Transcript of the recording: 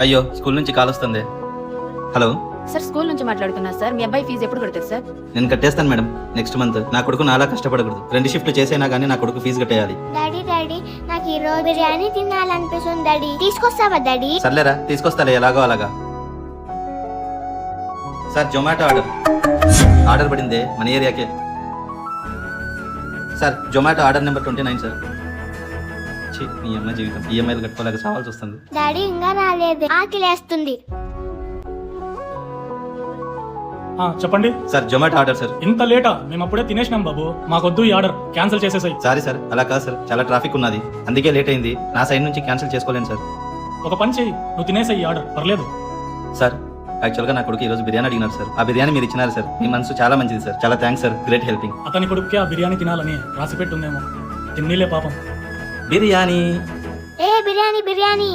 అయ్యో స్కూల్ నుంచి కాల్ వస్తుంది. హలో సార్ స్కూల్ నుంచి మాట్లాడుతున్నా సార్. మీ అబ్బాయి ఫీజు ఎప్పుడు కడతారు సార్? నేను కట్టేస్తాను మేడం నెక్స్ట్ మంత్. నా కొడుకు నాలా కష్టపడకూడదు. 2 షిఫ్ట్లు చేసైనా కానీ నా కొడుకు ఫీజు కట్టేయాలి. డాడీ నాకు ఈ రోజు బిర్యానీ తినాలనిపిస్తుంది డాడీ. తీసుకొస్తావా డాడీ? సర్లేరా తీసుకొస్తాలే ఎలాగో అలాగా. సార్ జొమాటో ఆర్డర్ పడిందే మన ఏరియాకే. Sir Zomato order number 29 sir. మీ అమ్మ జీవితం ఈఎంఐలు కట్టుకోలేక చావాల్సి వస్తుంది. డాడీ ఇంకా రాలేదు, ఆకలేస్తుంది. చెప్పండి సార్ జొమాటో ఆర్డర్ సార్. ఇంత లేటా? మేము అప్పుడే తినేసినాం బాబు, మాకొద్దు ఈ ఆర్డర్, క్యాన్సిల్ చేసేసాయి. సారీ సార్, అలా కాదు సార్, చాలా ట్రాఫిక్ ఉన్నది అందుకే లేట్ అయింది. నా సైడ్ నుంచి క్యాన్సిల్ చేసుకోలేను సార్. ఒక పని చెయ్యి, నువ్వు తినేసాయి ఈ ఆర్డర్, పర్లేదు. సార్ యాక్చువల్గా నా కొడుకు ఈరోజు బిర్యానీ అడిగినారు సార్. ఆ బిర్యానీ మీరు ఇచ్చినారు సార్. మీ మనసు చాలా మంచిది సార్. చాలా థ్యాంక్స్ సార్, గ్రేట్ హెల్పింగ్. అతని కొడుక్కి ఆ బిర్యానీ తినాలని రాసి పెట్టుందేమో, తిన్నీలే పాపం. బిర్యానీ బిర్యానీ